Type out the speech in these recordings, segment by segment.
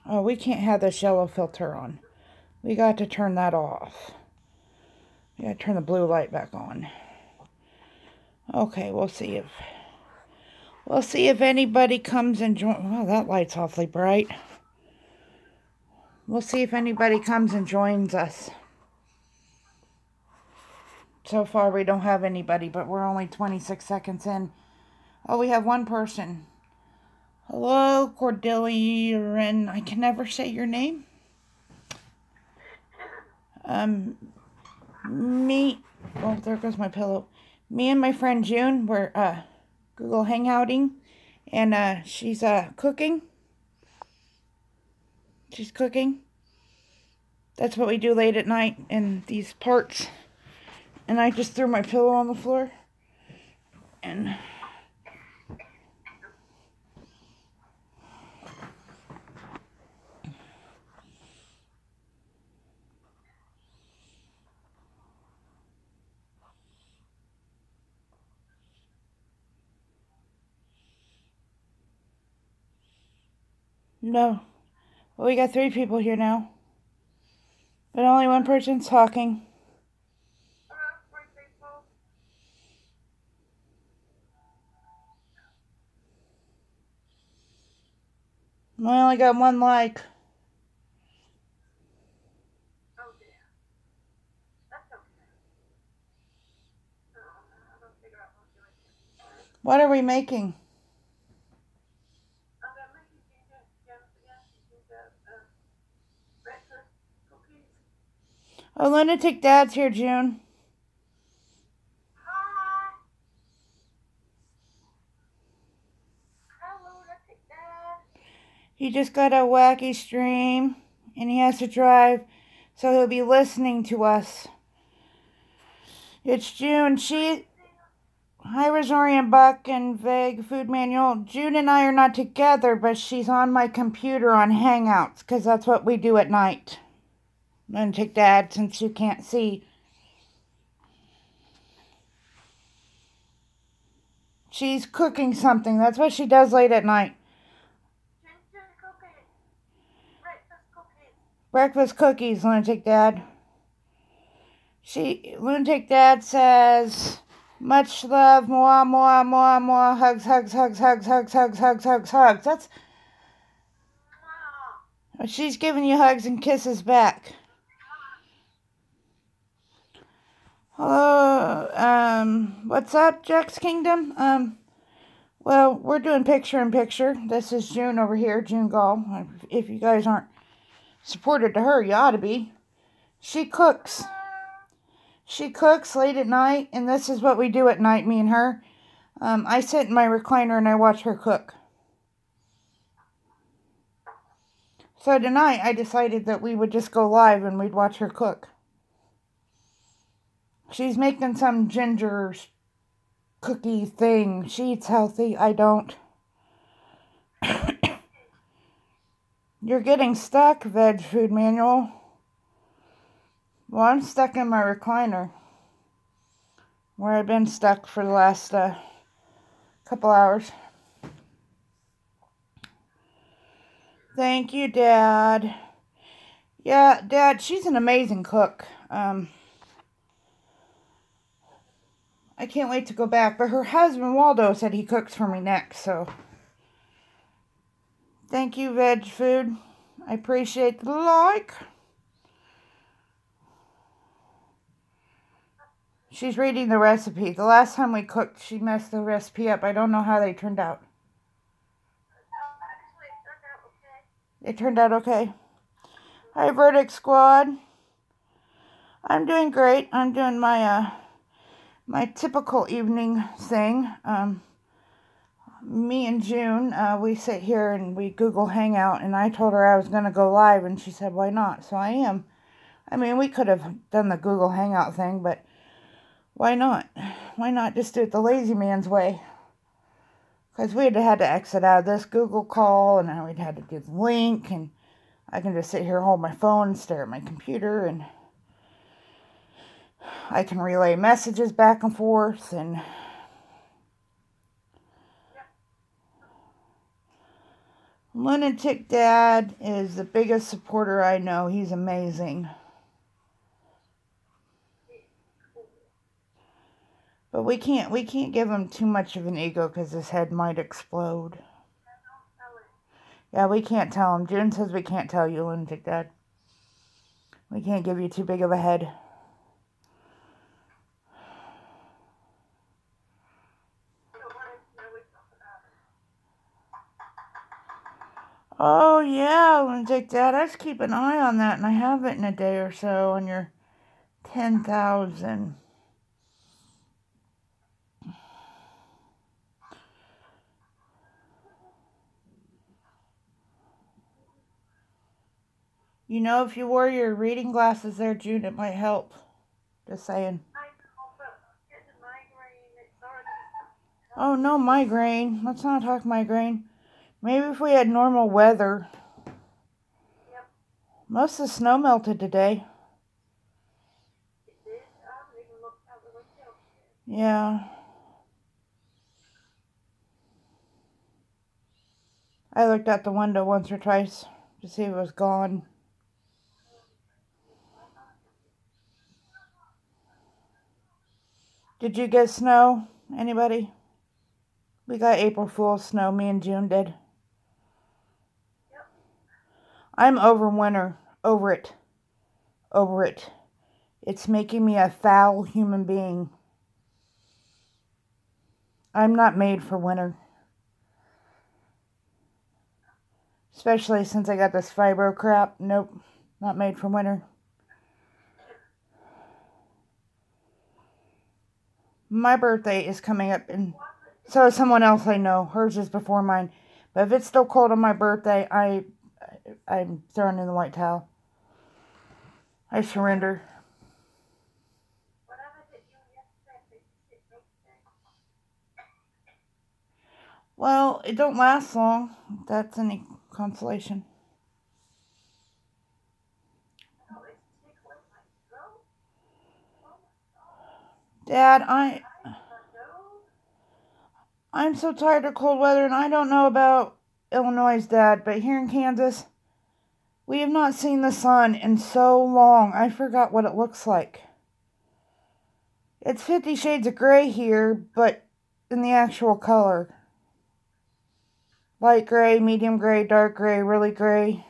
Oh, we can't have this yellow filter on. We got to turn that off. We got to turn the blue light back on. Okay, we'll see if anybody comes and joins. Well, that light's awfully bright. We'll see if anybody comes and joins us. So far, we don't have anybody, but we're only 26 seconds in. Oh, we have one person. Hello, Cordelia, and I can never say your name. Oh, there goes my pillow. Me and my friend June, we're Google Hangouting, and she's cooking. She's cooking. That's what we do late at night in these parts. And I just threw my pillow on the floor. And no. Well, we got 3 people here now. But only one person's talking. I only got 1 like. What are we making? Oh, Lunatic Dad's here, June. Hi. Hi, Lunatic Dad. He just got a wacky stream, and he has to drive, so he'll be listening to us. It's June. Hi, Rosorian Buck and Vague Food Manual. June and I are not together, but she's on my computer on Hangouts, because that's what we do at night. Lunatic Dad, since you can't see. She's cooking something. That's what she does late at night. Breakfast cookies, Lunatic Dad. Lunatic Dad says, much love, more, hugs, hugs, hugs, hugs, hugs, hugs, hugs, hugs, hugs. That's, she's giving you hugs and kisses back. Hello, what's up, Jack's Kingdom? Well, we're doing picture-in-picture. This is June over here, June Gall. If you guys aren't supported to her, you ought to be. She cooks. She cooks late at night, and this is what we do at night, me and her. I sit in my recliner and I watch her cook. So tonight, I decided that we would just go live and we'd watch her cook. She's making some ginger cookie thing. She eats healthy. I don't. You're getting stuck, Veg Food Manual. Well, I'm stuck in my recliner, where I've been stuck for the last couple hours. Thank you, Dad. Yeah, Dad, she's an amazing cook. I can't wait to go back, but her husband, Waldo, said he cooks for me next, so. Thank you, Veg Food. I appreciate the like. She's reading the recipe. The last time we cooked, she messed the recipe up. I don't know how they turned out. They turned out okay. Hi, Verdict Squad. I'm doing great. I'm doing my my typical evening thing. Me and June, we sit here and we Google Hangout, and I told her I was going to go live, and she said, why not? So I am. I mean, we could have done the Google Hangout thing, but why not? Why not just do it the lazy man's way? Because we'd had to exit out of this Google call, and then we'd had to do the link, and I can just sit here, hold my phone, and stare at my computer, and I can relay messages back and forth, and Lunatic Dad is the biggest supporter I know. He's amazing. But we can't give him too much of an ego because his head might explode. Yeah, we can't tell him. June says we can't tell you, Lunatic Dad. We can't give you too big of a head. Oh, yeah, Lunatic Dad. I just keep an eye on that, and I have it in a day or so on your 10,000. You know, if you wore your reading glasses there, June, it might help. Just saying. Oh, no migraine. Let's not talk migraine. Maybe if we had normal weather. Yep. Most of the snow melted today. It did. I haven't even looked out the window. Yeah. I looked out the window once or twice to see if it was gone. Did you get snow? Anybody? We got April Fool's snow. Me and June did. Yep. I'm over winter. Over it. Over it. It's making me a foul human being. I'm not made for winter. Especially since I got this fibro crap. Nope. Not made for winter. My birthday is coming up, and so is someone else I know. Hers is before mine. But if it's still cold on my birthday, I'm throwing in the white towel. I surrender. Whatever did you yesterday? Well, it don't last long. If that's any consolation. Oh, it's tickling my throat. Oh my God. Dad, I'm so tired of cold weather, and I don't know about Illinois, Dad, but here in Kansas, we have not seen the sun in so long. I forgot what it looks like. It's 50 shades of gray here, but in the actual color. Light gray, medium gray, dark gray, really gray.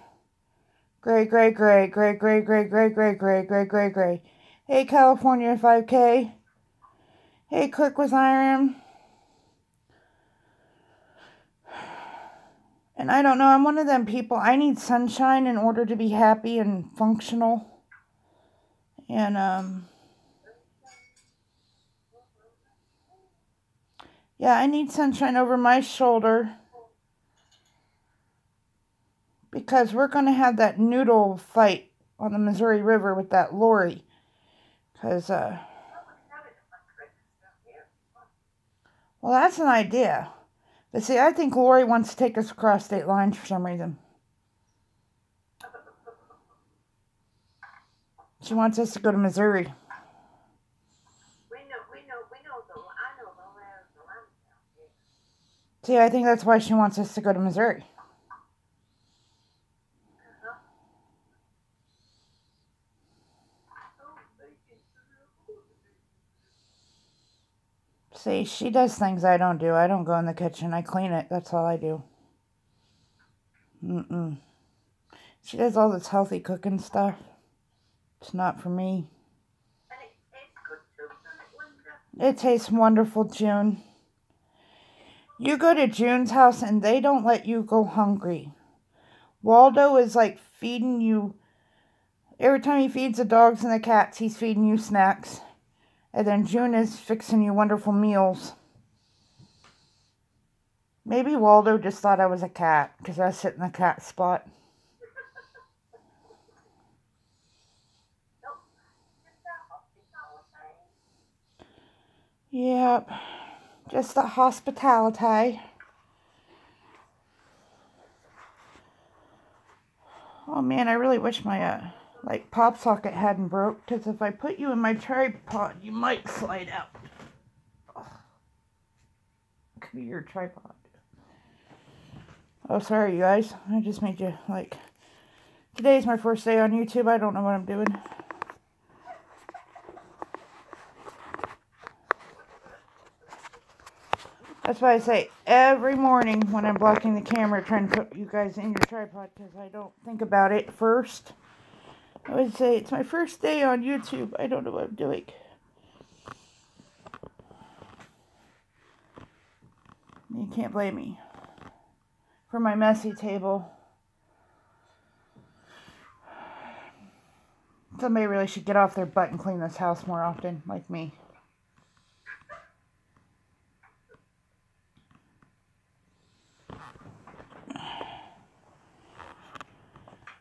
Gray, gray, gray, gray, gray, gray, gray, gray, gray, gray, gray, gray. Hey, California 5K. Hey, Click with Iron. And I don't know, I'm one of them people. I need sunshine in order to be happy and functional. And, yeah, I need sunshine over my shoulder. Because we're going to have that noodle fight on the Missouri River with that lorry. Because, well, that's an idea. But see, I think Lori wants to take us across state lines for some reason. She wants us to go to Missouri. I know the line. See, I think that's why she wants us to go to Missouri. See, she does things I don't do. I don't go in the kitchen. I clean it. That's all I do. She does all this healthy cooking stuff. It's not for me. And it tastes good too, doesn't it, Linda? It tastes wonderful, June. You go to June's house and they don't let you go hungry. Waldo is like feeding you. Every time he feeds the dogs and the cats, he's feeding you snacks. And then June is fixing you wonderful meals. Maybe Waldo just thought I was a cat because I sit in the cat spot. Nope. Just that hospitality. Yep. Just the hospitality. Oh man, I really wish my pop socket hadn't broke, because if I put you in my tripod, you might slide out. Oh. Could be your tripod. Oh, sorry, you guys. I just made you, like... Today's my first day on YouTube. I don't know what I'm doing. That's why I say every morning when I'm blocking the camera, trying to put you guys in your tripod, because I don't think about it first. I would say it's my first day on YouTube. I don't know what I'm doing. You can't blame me for my messy table. Somebody really should get off their butt and clean this house more often, like me.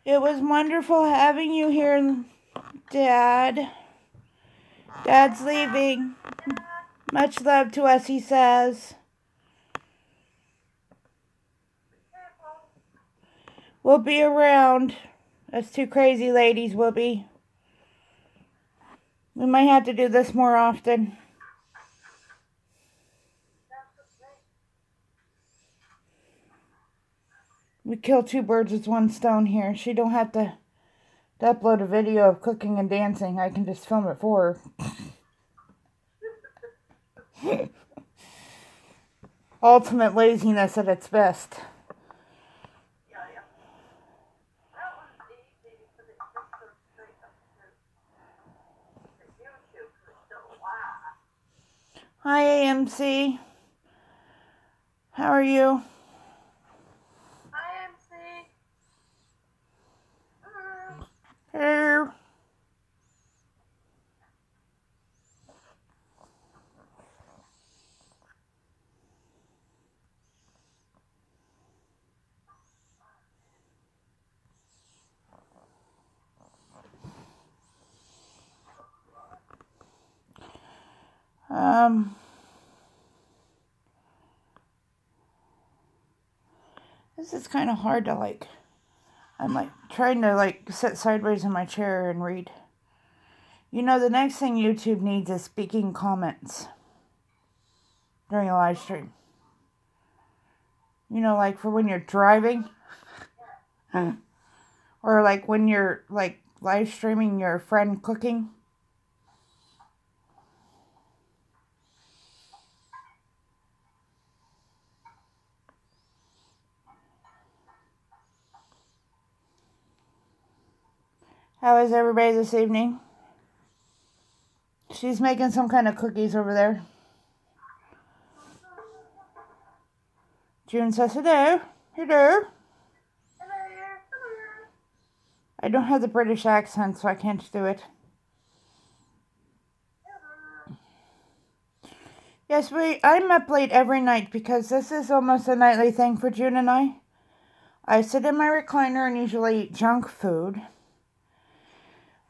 It was wonderful having you here, Dad. Dad's leaving. Much love to us, he says. We'll be around. Us two crazy ladies will be. We might have to do this more often. We kill two birds with one stone here. She don't have to upload a video of cooking and dancing. I can just film it for her. Ultimate laziness at its best. Hi, AMC. How are you? Hi, MC. Hello. This is kind of hard to like. I'm like trying to like sit sideways in my chair and read. You know, the next thing YouTube needs is speaking comments during a live stream. You know, like for when you're driving. Or like when you're like live streaming your friend cooking. How is everybody this evening? She's making some kind of cookies over there. June says hello. Hello. I don't have the British accent, so I can't do it. Yes, I'm up late every night because this is almost a nightly thing for June and I. I sit in my recliner and usually eat junk food,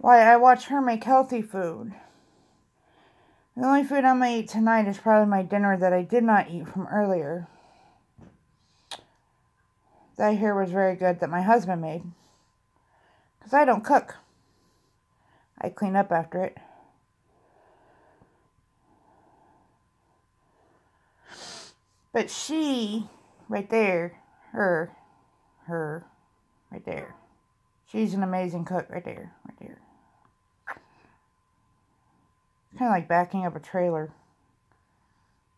while I watch her make healthy food. The only food I'm going to eat tonight is probably my dinner that I did not eat from earlier. That here was very good that my husband made. Because I don't cook. I clean up after it. But she, right there, her, right there. She's an amazing cook right there, right there. It's kind of like backing up a trailer.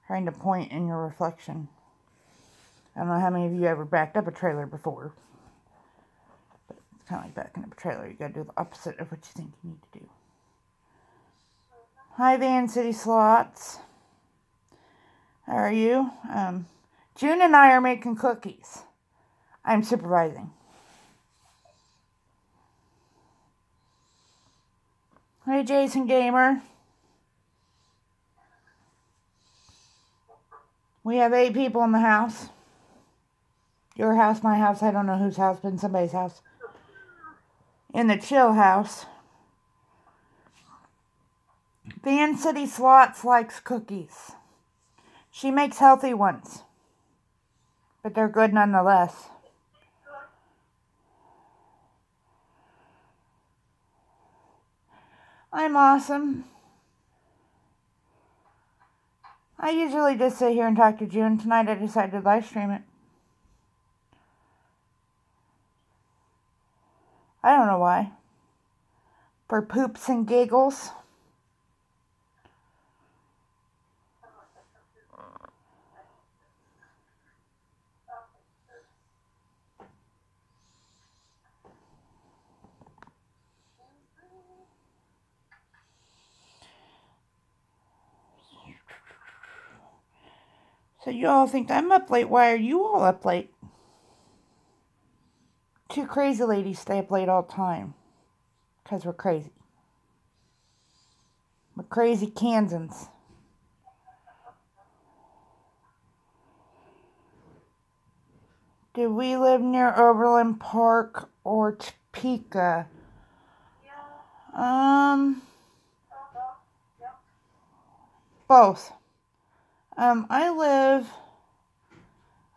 Trying to point in your reflection. I don't know how many of you ever backed up a trailer before. But it's kind of like backing up a trailer. You gotta do the opposite of what you think you need to do. Hi, Van City Slots. How are you? June and I are making cookies. I'm supervising. Hey, Jason Gamer. We have 8 people in the house. Your house, my house, I don't know whose house, but in somebody's house. In the chill house. Van City Slots likes cookies. She makes healthy ones. But they're good nonetheless. I'm awesome. I usually just sit here and talk to June. Tonight I decided to live stream it. I don't know why. For poops and giggles. So you all think I'm up late. Why are you all up late? Two crazy ladies stay up late all the time. Because we're crazy. We're crazy Kansans. Do we live near Overland Park or Topeka? Both. I live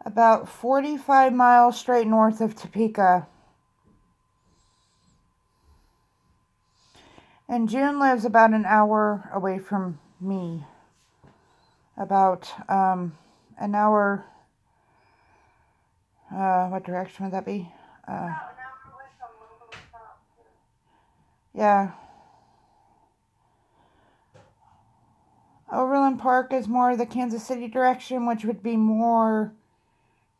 about 45 miles straight north of Topeka. And June lives about an hour away from me. About an hour. What direction would that be? Yeah. Overland Park is more the Kansas City direction, which would be more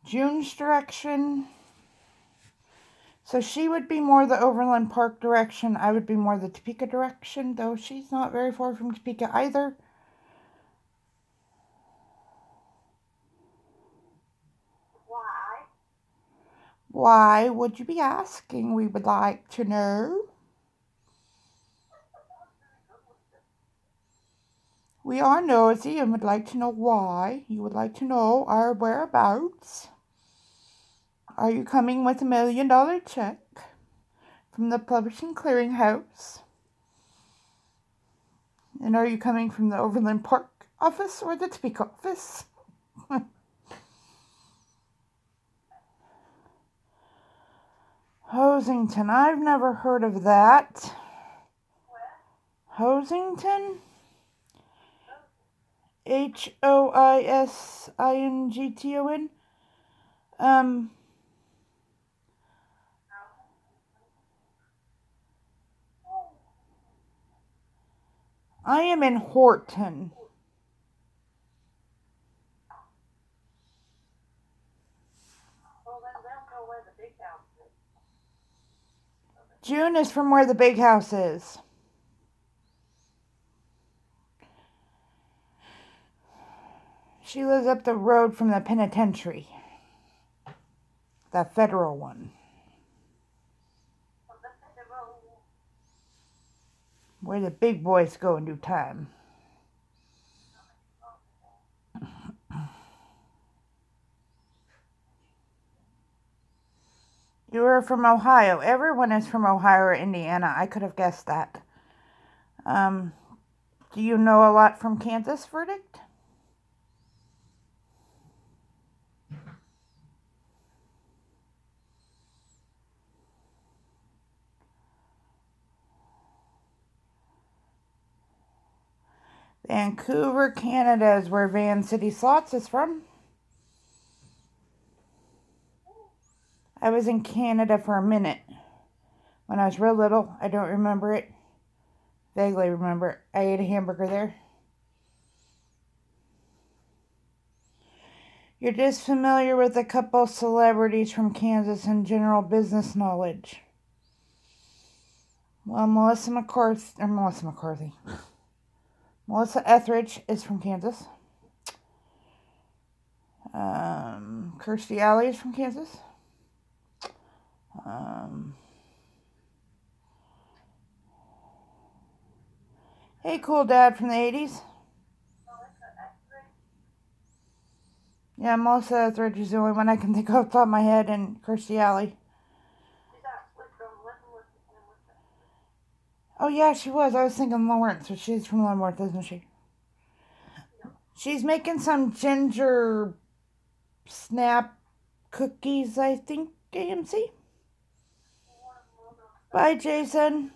June's direction. So she would be more the Overland Park direction. I would be more the Topeka direction, though she's not very far from Topeka either. Why would you be asking? We would like to know. We are nosy and would like to know why. You would like to know our whereabouts. Are you coming with $1 million check from the Publishing Clearinghouse? And are you coming from the Overland Park office or the Topeka office? Hosington. I've never heard of that. Hosington? Hoisington? I am in Horton. June is from where the big house is. She lives up the road from the penitentiary. The federal one. Where the big boys go in due time. You are from Ohio. Everyone is from Ohio or Indiana. I could have guessed that. Do you know a lot from Kansas, Verdict? Vancouver, Canada is where Van City Slots is from. I was in Canada for a minute. When I was real little, I don't remember it. Vaguely remember it. I ate a hamburger there. You're just familiar with a couple celebrities from Kansas and general business knowledge. Well, Melissa Etheridge is from Kansas. Kirstie Alley is from Kansas. Hey, Cool Dad from the 80s. Yeah, Melissa Etheridge is the only one I can think of off the top of my head, and Kirstie Alley. Oh, yeah, she was. I was thinking Lawrence, but she's from Leavenworth, isn't she? She's making some ginger snap cookies, I think, AMC. Bye, Jason.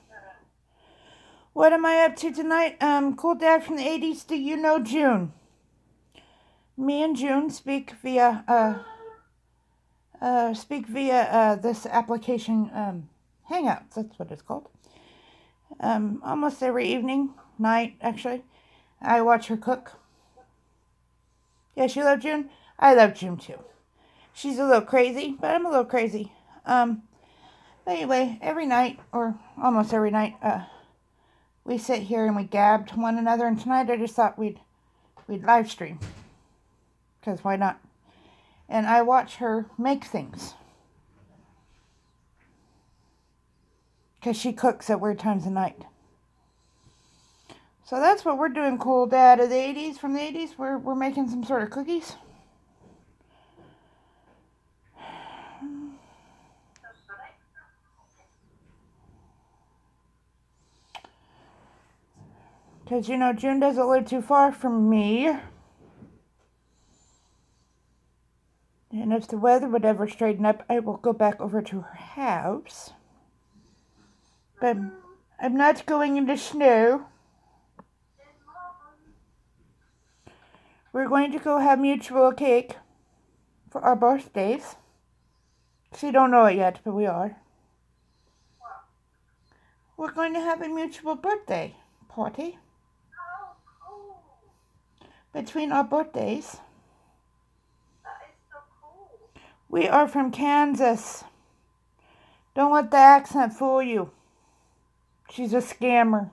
What am I up to tonight? Cool Dad from the 80s, do you know June? Me and June speak via this application, Hangouts. That's what it's called. Almost every evening, night, actually, I watch her cook. Yeah, you love June? I love June too. She's a little crazy, but I'm a little crazy. But anyway, every night, or almost every night, we sit here and we gab to one another. And tonight I just thought we'd live stream. Because why not? And I watch her make things. Because she cooks at weird times of night. So that's what we're doing, Cool Dad of the 80s, from the 80s. We're making some sort of cookies. Because, you know, June doesn't live too far from me. And if the weather would ever straighten up, I will go back over to her house. But I'm not going in the snow. We're going to go have mutual cake for our birthdays. She don't know it yet, but we are. We're going to have a mutual birthday party between our birthdays. We are from Kansas. Don't let the accent fool you. She's a scammer.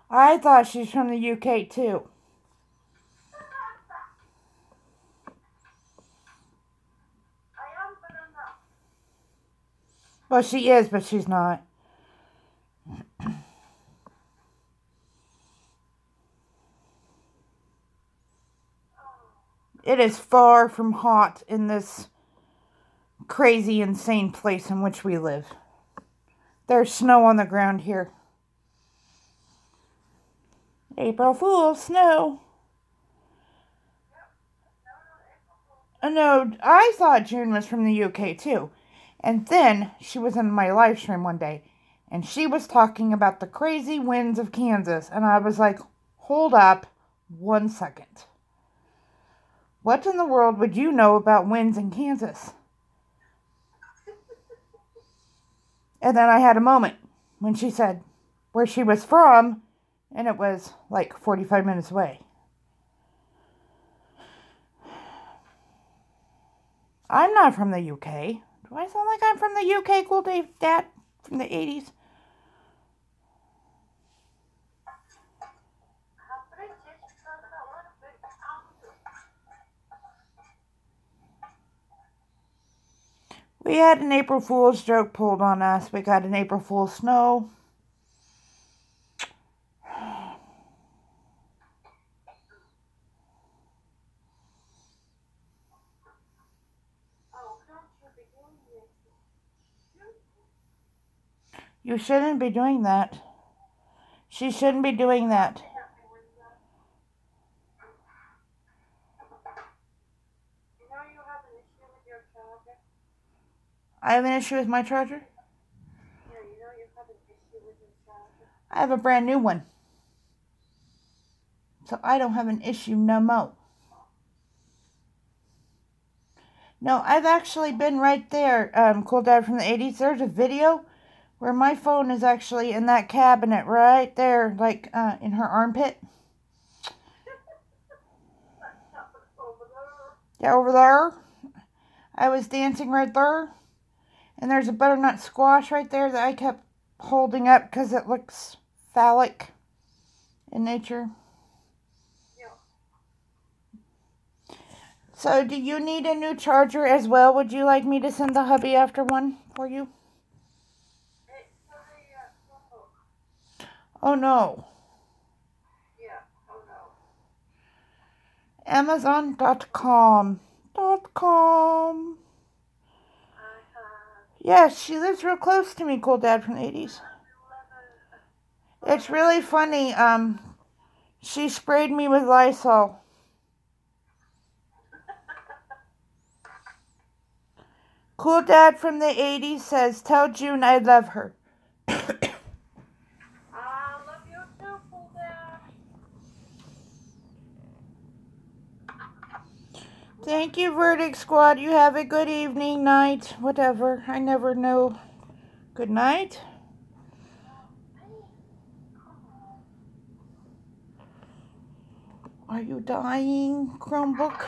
I thought she's from the UK too. Well, she is, but she's not. It is far from hot in this crazy, insane place in which we live. There's snow on the ground here. April Fool's snow. No, I thought June was from the UK too. And then she was in my live stream one day. And she was talking about the crazy winds of Kansas. And I was like, hold up 1 second. What in the world would you know about winds in Kansas? And then I had a moment when she said where she was from, and it was like 45 minutes away. I'm not from the UK. Do I sound like I'm from the UK, Cool Dad, from the 80s? We had an April Fool's joke pulled on us. We got an April Fool's snow. You shouldn't be doing that. She shouldn't be doing that. I have an issue with my charger? Yeah, you know you have an issue with your charger. I have a brand new one. So I don't have an issue no more. No, I've actually been right there, Cool Dad from the 80s. There's a video where my phone is actually in that cabinet right there, like in her armpit. Yeah, over there. I was dancing right there. And there's a butternut squash right there that I kept holding up because it looks phallic in nature. Yeah. So, do you need a new charger as well? Would you like me to send the hubby after one for you? Oh no. Yeah, oh no. Amazon.com. Yes, she lives real close to me, Cool Dad from the 80s. It's really funny. She sprayed me with Lysol. Cool Dad from the 80s says, tell June I love her. I love you too, Cool Dad. Thank you, Verdict Squad. You have a good evening, night, whatever. I never know. Good night. Are you dying, Chromebook?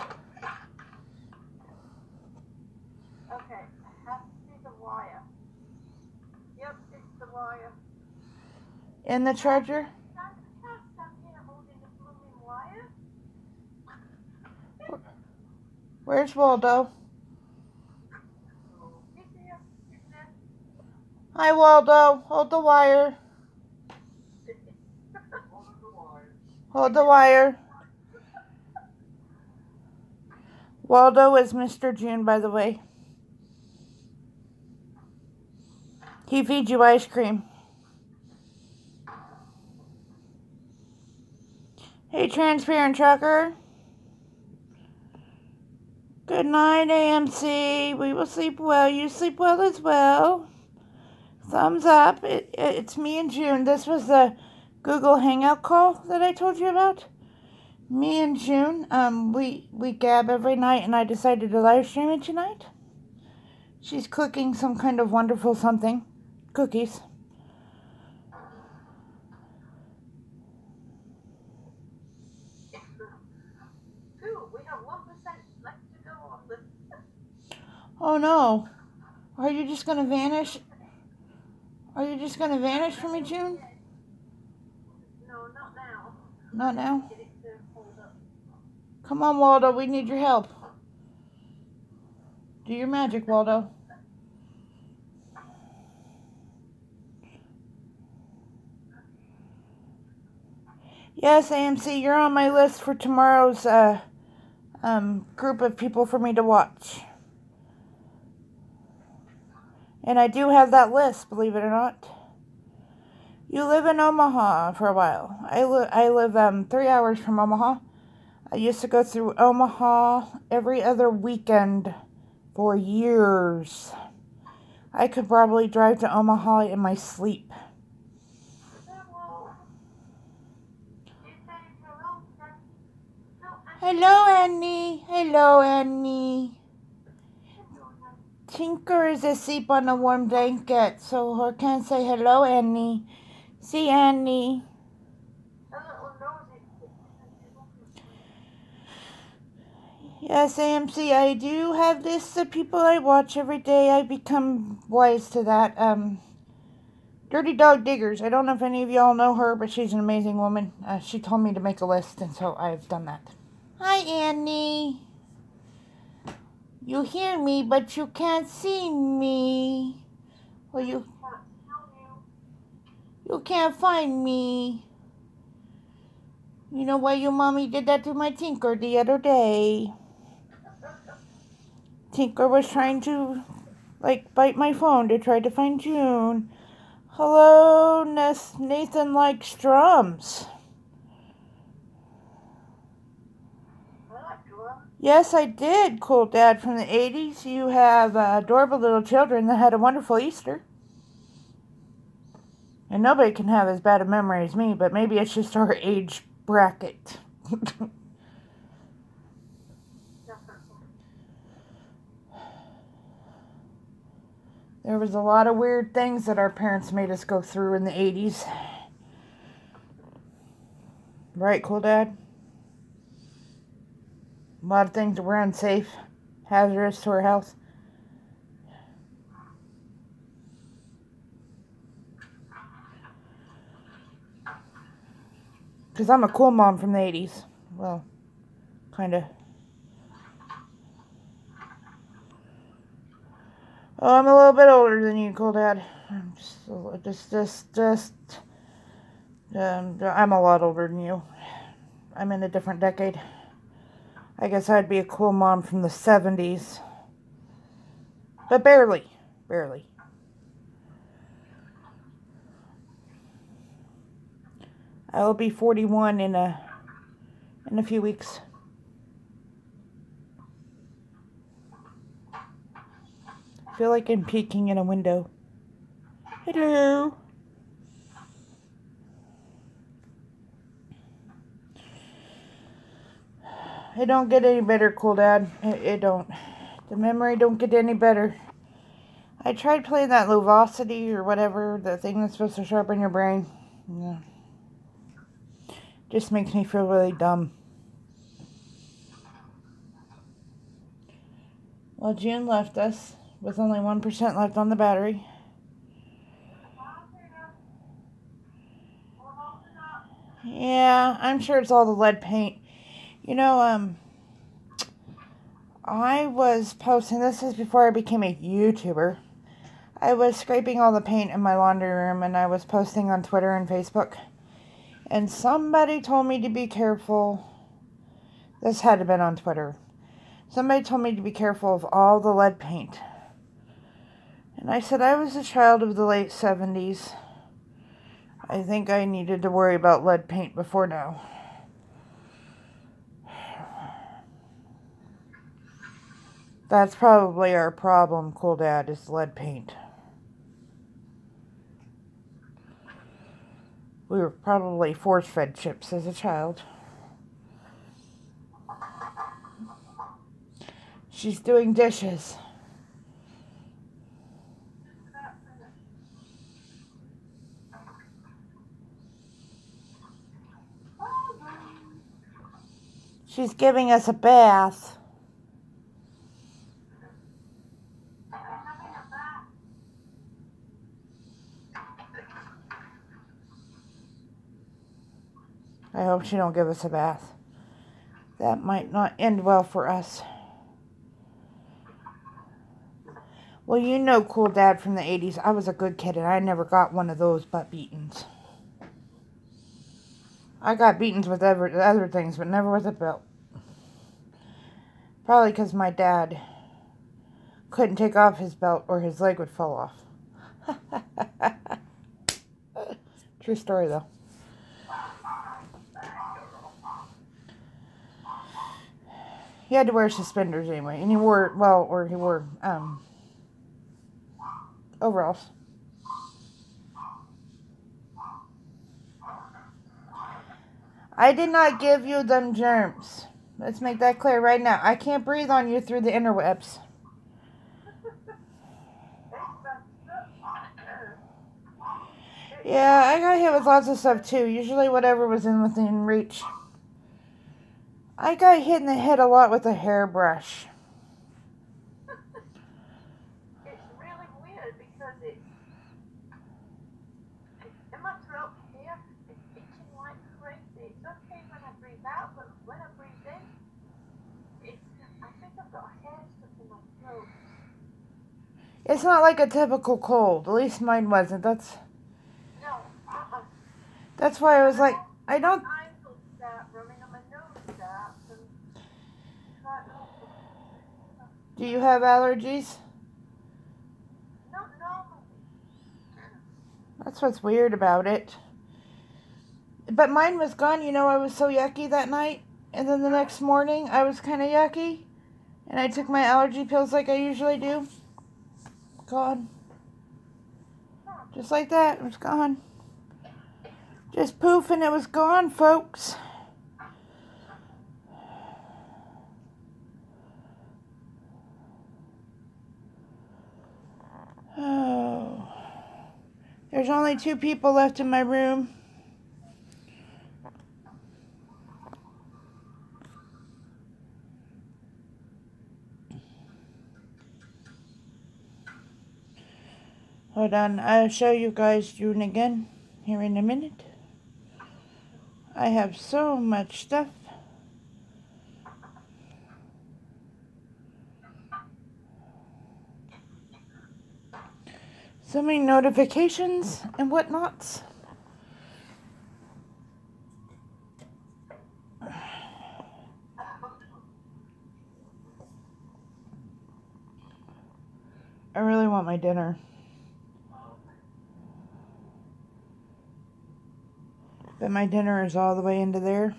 Okay, I have to see the wire. Yep, it's the wire. In the charger? I can't stop here holding the blooming wire. Where's Waldo? He's here. He's there. Hi, Waldo. Hold the wire. Holding the wire. Hold the wire. Waldo is Mr. June, by the way. He feeds you ice cream. Hey, Transparent Trucker. Good night, AMC. We will sleep well. You sleep well as well. Thumbs up. It's me and June. This was the Google Hangout call that I told you about. Me and June, we gab every night, and I decided to live stream it tonight. She's cooking some kind of wonderful something. Cookies. We have 1% left to go on this. Oh no. Are you just gonna vanish? Are you just gonna vanish from me, June? No, not now. Not now? Get it to hold up. Come on, Waldo. We need your help. Do your magic, Waldo. Yes, AMC, you're on my list for tomorrow's group of people for me to watch. And I do have that list, believe it or not. You live in Omaha for a while. I live 3 hours from Omaha. I used to go through Omaha every other weekend for years. I could probably drive to Omaha in my sleep. Hello, Annie. Hello, Annie. Tinker is asleep on a warm blanket, so her can't say hello, Annie. See, Annie. Yes, AMC, I do have lists of people I watch every day. I become wise to that. Dirty Dog Diggers. I don't know if any of y'all know her, but she's an amazing woman. She told me to make a list, and so I've done that. Hi, Annie. You hear me, but you can't see me. Well, you can't find me. You know why your mommy did that to my Tinker the other day? Tinker was trying to, bite my phone to try to find June. Hello, Nathan likes drums. Yes, I did, Cool Dad from the 80s. You have adorable little children that had a wonderful Easter. And nobody can have as bad a memory as me, but maybe it's just our age bracket. There was a lot of weird things that our parents made us go through in the 80s. Right, Cool Dad? A lot of things that were unsafe, hazardous to our health. Because I'm a cool mom from the 80s. Well, kind of. Oh, I'm a little bit older than you, Cool Dad. I'm I'm a lot older than you. I'm in a different decade. I guess I'd be a cool mom from the 70s. But barely. Barely. I will be 41 in a few weeks. I feel like I'm peeking in a window. Hello. It don't get any better, Cool Dad. It don't. The memory don't get any better. I tried playing that Luvosity or whatever, the thing that's supposed to sharpen your brain. Yeah. Just makes me feel really dumb. Well, June left us with only 1% left on the battery. Yeah, I'm sure it's all the lead paint. You know, I was posting, this is before I became a YouTuber. I was scraping all the paint in my laundry room and I was posting on Twitter and Facebook. And somebody told me to be careful. This had to have been on Twitter. Somebody told me to be careful of all the lead paint. And I said I was a child of the late 70s. I think I needed to worry about lead paint before now. That's probably our problem, Cool Dad, is lead paint. We were probably force-fed chips as a child. She's doing dishes. She's giving us a bath. I hope she don't give us a bath. That might not end well for us. Well, you know Cool Dad from the 80s. I was a good kid and I never got one of those butt beatings. I got beatings with other things, but never with a belt. Probably because my dad couldn't take off his belt or his leg would fall off. True story, though. He had to wear suspenders anyway, and he wore, overalls. I did not give you them germs. Let's make that clear right now. I can't breathe on you through the interwebs. Yeah, I got hit with lots of stuff too. Usually whatever was within reach. I got hit in the head a lot with a hairbrush. It's really weird because it's in my throat here, it's itching like crazy. It's okay when I breathe out, but when I breathe in, I think I've got a hair stuck in my throat. It's not like a typical cold. At least mine wasn't. That's why I was like, I don't. My eyes will start running and my nose starts. Do you have allergies? Not normally. That's what's weird about it. But mine was gone. You know, I was so yucky that night. And then the next morning, I was kind of yucky. And I took my allergy pills like I usually do. Gone. Just like that. It was gone. Just poof and it was gone, folks. Oh. There's only 2 people left in my room. Hold on, I'll show you guys June again here in a minute. I have so much stuff. So many notifications and whatnots. I really want my dinner. But my dinner is all the way into there.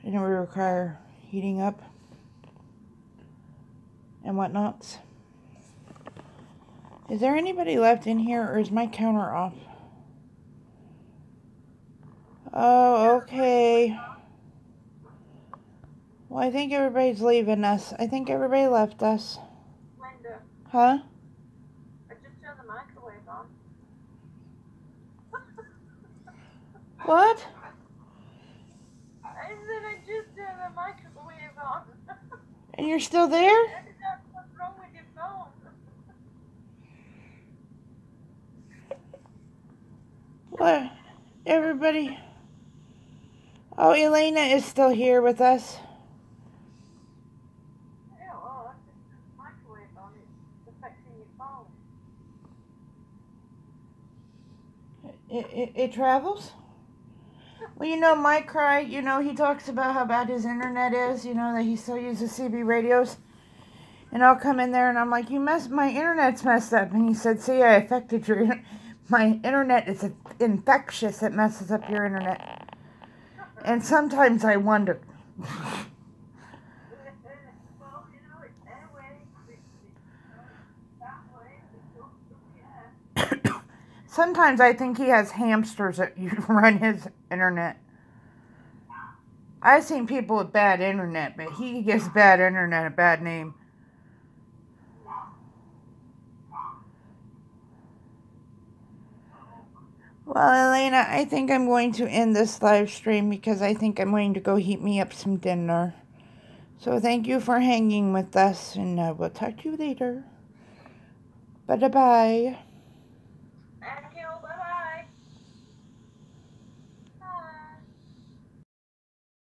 And it would require heating up and whatnots. Is there anybody left in here or is my counter off? Oh, okay. Well, I think everybody's leaving us. I think everybody left us. Linda, Huh? I just turned the microwave on. What? I said I just turned the microwave on. And you're still there? What's wrong with your phone? What? Everybody? Oh, Elena is still here with us. Yeah, well, I just turned the microwave on. It's affecting your phone. It travels? Well, you know, Mike Cry, you know, he talks about how bad his internet is, you know, that he still uses CB radios. And I'll come in there and I'm like, my internet's messed up. And he said, see, I affected your, my internet is infectious. It messes up your internet. And sometimes I wonder. Well, you know, it's airwaves. It's that way. It's up through the air. Sometimes I think he has hamsters that run his internet. I've seen people with bad internet, but he gives bad internet a bad name. Well, Elena, I think I'm going to end this live stream because I think I'm going to go heat me up some dinner. So thank you for hanging with us, and we'll talk to you later. Bye-bye.